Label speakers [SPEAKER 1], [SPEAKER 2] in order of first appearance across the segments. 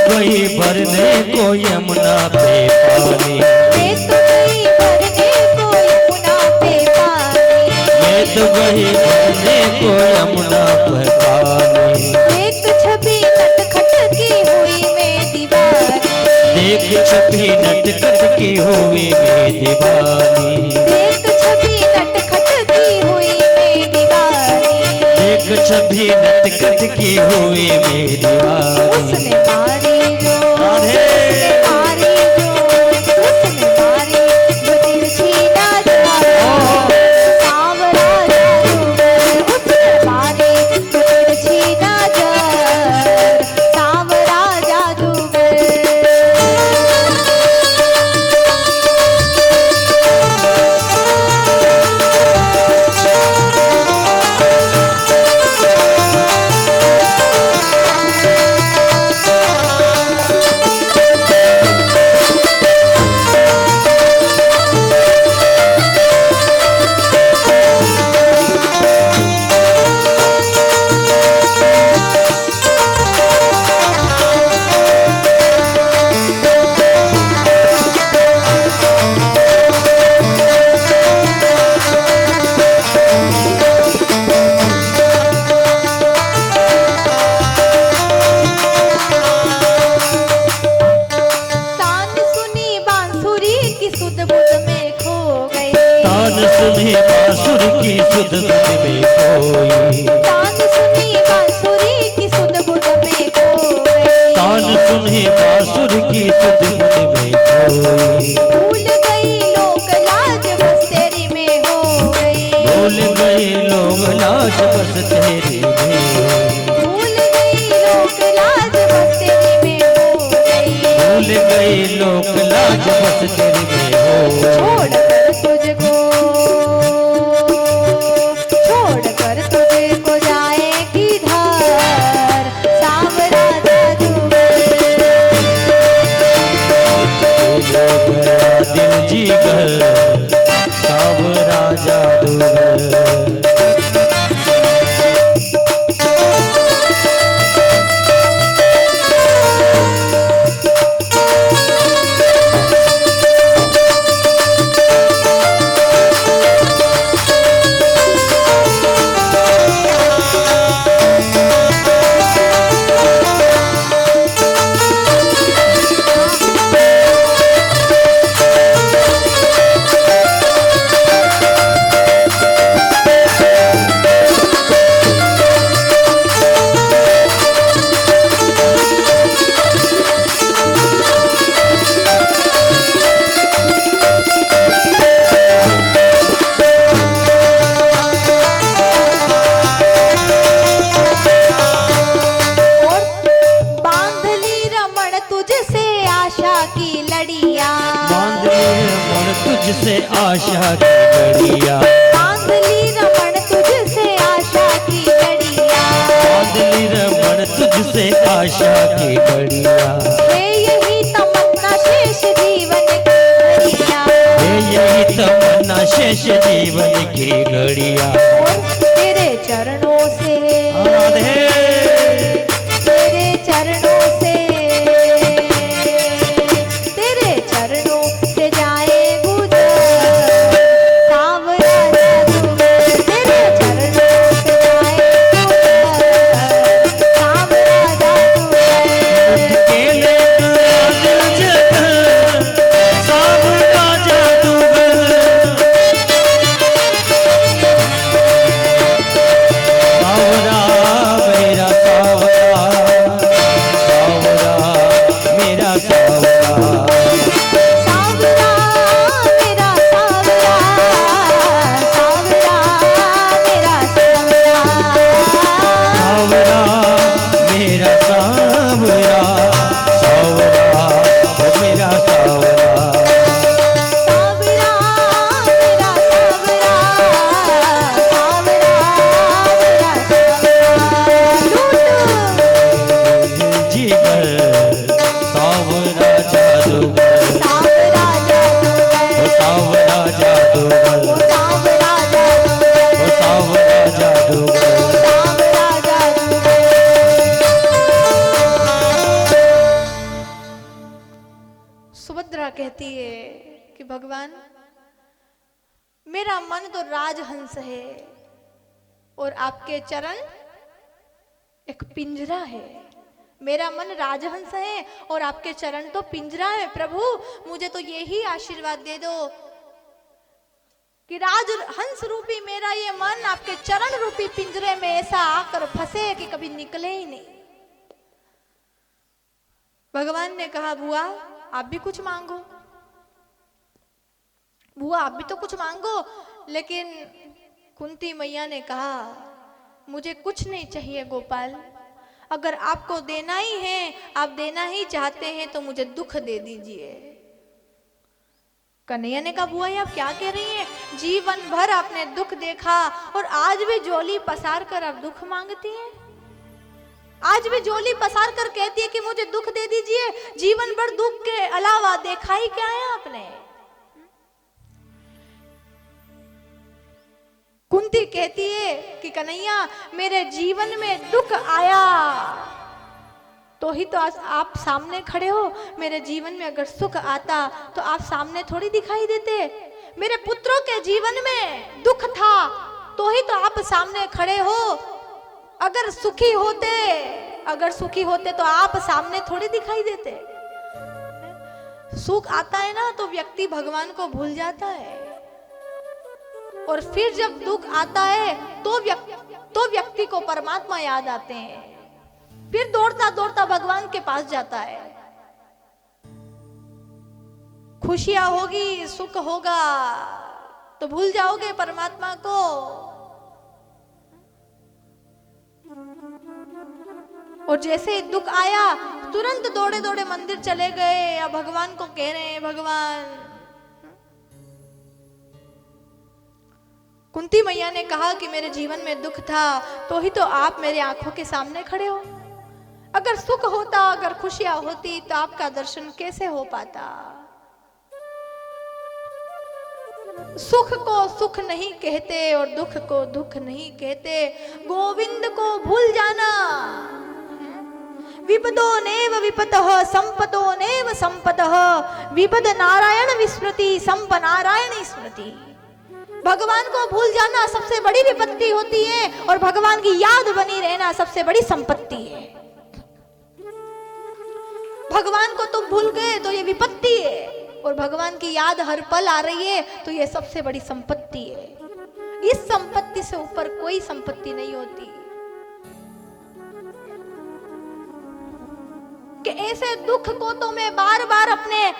[SPEAKER 1] गई भरने को यमुना पे पानी,
[SPEAKER 2] मैं तो गई भरने को यमुना पे पानी,
[SPEAKER 1] मैं तो गई भरने को यमुना पे पानी।
[SPEAKER 2] एक छवि नटखट की हुई मैं दीवानी,
[SPEAKER 1] देख छवि नटखट की हुई मैं दीवानी,
[SPEAKER 2] एक छवि नटखट की हुई मैं दीवानी,
[SPEAKER 1] देख छवि नटखट की हुई मैं दीवानी।
[SPEAKER 2] उसने मारी जो,
[SPEAKER 1] राधे।
[SPEAKER 2] उसने मारी जो, उसने मारी जो तिरछी नजर, सांवरा जादूगर, उसने मारी जो तिरछी नजर, सांवरा जादूगर।
[SPEAKER 1] तान सुनी बांसुर की सुध बुध में खोई,
[SPEAKER 2] तान सुनी बांसुरी की सुध बुध में खोई,
[SPEAKER 1] तान सुनी बांसुर की सुध बुध में खोई।
[SPEAKER 2] भूल गई लोक लाज बस तेरी में हो गई,
[SPEAKER 1] भूल गए लोग लाज बस तेरी में,
[SPEAKER 2] भूल गई लोक लाज बस तेरी में हो गई,
[SPEAKER 1] भूल गए लोग लाज बस तेरी में हो।
[SPEAKER 2] छोड़कर तुझको, छोड़कर तुझको जाएगी धार, सांवरा जादूगर।
[SPEAKER 1] दिल जीगर सांवरा जादूगर। तुझसे आशा की लड़िया,
[SPEAKER 2] बांध ली रमण तुझसे आशा की लड़िया,
[SPEAKER 1] बांध ली रमण तुझसे आशा की लड़िया।
[SPEAKER 2] है यही तमन्ना शेष जीवन की घड़िया,
[SPEAKER 1] है यही तमन्ना शेष जीवन की घड़िया।
[SPEAKER 2] और तेरे चरणों से,
[SPEAKER 1] राधे।
[SPEAKER 2] तेरे चरणों से, तेरे चरणों से जाए गुजर, सांवरा जादूगर, तेरे चरणों से जाए गुजर, सांवरा जादूगर।
[SPEAKER 1] अकेले दिल जगह सांवरा जादूगर, सांवरा
[SPEAKER 2] मेरा मन तो राजहंस है और आपके चरण एक पिंजरा है। मेरा मन राजहंस है और आपके चरण तो पिंजरा है। प्रभु मुझे तो यही आशीर्वाद दे दो कि राजहंस रूपी मेरा ये मन आपके चरण रूपी पिंजरे में ऐसा आकर फंसे कि कभी निकले ही नहीं। भगवान ने कहा बुआ आप भी कुछ मांगो, बुआ आप भी तो कुछ मांगो। लेकिन कुंती मैया ने कहा मुझे कुछ नहीं चाहिए गोपाल, अगर आपको देना ही है, आप देना ही चाहते हैं तो मुझे दुख दे दीजिए। कन्हैया ने कहा बुआ आप क्या कह रही हैं, जीवन भर आपने दुख देखा और आज भी झोली पसार कर आप दुख मांगती हैं। आज भी झोली पसार कर कहती है कि मुझे दुख दे दीजिए। जीवन भर दुख के अलावा देखा ही क्या है आपने। कुंती कहती है कि कन्हैया मेरे जीवन में दुख आया तो ही तो आज आप सामने खड़े हो। मेरे जीवन में अगर सुख आता तो आप सामने थोड़ी दिखाई देते। मेरे पुत्रों के जीवन में दुख था तो ही तो आप सामने खड़े हो। अगर सुखी होते तो आप सामने थोड़ी दिखाई देते। सुख आता है ना तो व्यक्ति भगवान को भूल जाता है और फिर जब दुख आता है तो व्यक्ति को परमात्मा याद आते हैं। फिर दौड़ता दौड़ता भगवान के पास जाता है। खुशियां होगी, सुख होगा तो भूल जाओगे परमात्मा को। और जैसे दुख आया तुरंत दौड़े दौड़े मंदिर चले गए या भगवान को कह रहे हैं भगवान। कुंती मैया ने कहा कि मेरे जीवन में दुख था तो ही तो आप मेरे आंखों के सामने खड़े हो। अगर सुख होता, अगर खुशियां होती तो आपका दर्शन कैसे हो पाता। सुख को सुख नहीं कहते और दुख को दुख नहीं कहते। गोविंद को भूल जाना। विपदो नेव विपतः संपदो नेव संपदः विपद नारायण विस्मृति संप नारायण स्मृति। भगवान को भूल जाना सबसे बड़ी विपत्ति होती है और भगवान की याद बनी रहना सबसे बड़ी संपत्ति है। भगवान को तुम भूल गए तो ये विपत्ति है और भगवान की याद हर पल आ रही है तो ये सबसे बड़ी संपत्ति है। इस संपत्ति से ऊपर कोई संपत्ति नहीं होती कि ऐसे दुख को तो मैं बार बार अपने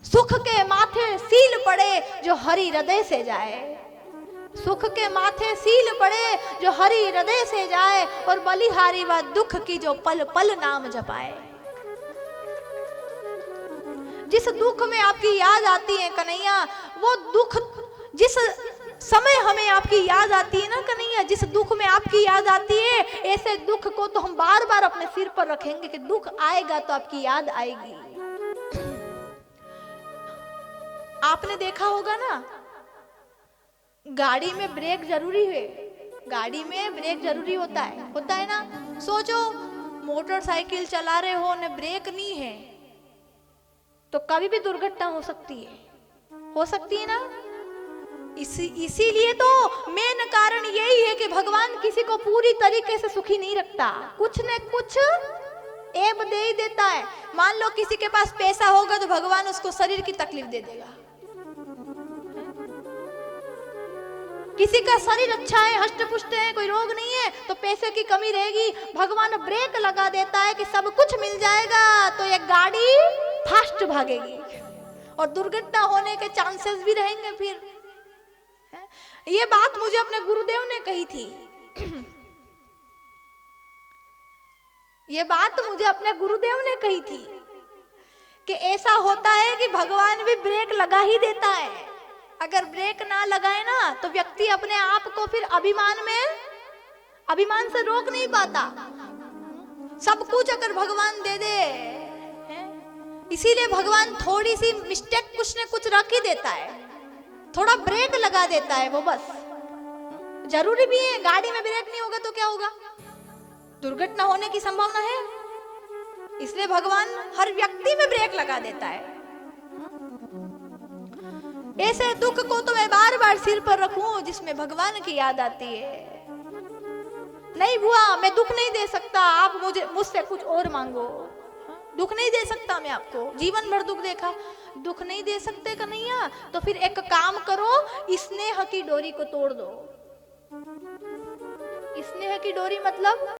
[SPEAKER 2] सुख के माथे सील पड़े जो हरि हृदय से जाए। सुख के माथे सील पड़े जो हरि हृदय से जाए और बलिहारी व दुख की जो पल पल नाम जपाए। जिस दुख में आपकी याद आती है कन्हैया, वो दुख जिस समय हमें आपकी याद आती है ना कन्हैया, जिस दुख में आपकी याद आती है, ऐसे दुख को तो हम बार बार अपने सिर पर रखेंगे कि दुख आएगा तो आपकी याद आएगी। आपने देखा होगा ना, गाड़ी में ब्रेक जरूरी है। गाड़ी में ब्रेक जरूरी होता है ना। सोचो मोटरसाइकिल चला रहे हो ने ब्रेक नहीं है तो कभी भी दुर्घटना हो सकती है ना। इसीलिए तो मेन कारण यही है कि भगवान किसी को पूरी तरीके से सुखी नहीं रखता, कुछ न कुछ ऐब दे ही देता है। मान लो किसी के पास पैसा होगा तो भगवान उसको शरीर की तकलीफ दे देगा। किसी का शरीर अच्छा है, हष्ट पुष्ट है, कोई रोग नहीं है तो पैसे की कमी रहेगी, भगवान ब्रेक लगा देता है कि सब कुछ मिल जाएगा तो ये गाड़ी फास्ट भागेगी और दुर्घटना होने के चांसेस भी रहेंगे। फिर ये बात मुझे अपने गुरुदेव ने कही थी। ये बात मुझे अपने गुरुदेव ने कही थी कि ऐसा होता है कि भगवान भी ब्रेक लगा ही देता है। अगर ब्रेक ना लगाए ना तो व्यक्ति अपने आप को फिर अभिमान से रोक नहीं पाता। सब कुछ अगर भगवान दे दे, इसीलिए भगवान थोड़ी सी मिस्टेक कुछ न कुछ रख ही देता है, थोड़ा ब्रेक लगा देता है। वो बस जरूरी भी है। गाड़ी में ब्रेक नहीं होगा तो क्या होगा, दुर्घटना होने की संभावना है। इसलिए भगवान हर व्यक्ति में ब्रेक लगा देता है। ऐसे दुख को तो मैं बार बार सिर पर रखूं जिसमें भगवान की याद आती है। नहीं बुआ, मैं दुख नहीं दे सकता, आप मुझसे कुछ और मांगो। दुख नहीं दे सकता मैं आपको, जीवन भर दुख देखा। दुख नहीं दे सकते कन्हैया, तो फिर एक काम करो, स्नेह की डोरी को तोड़ दो। स्नेह की डोरी मतलब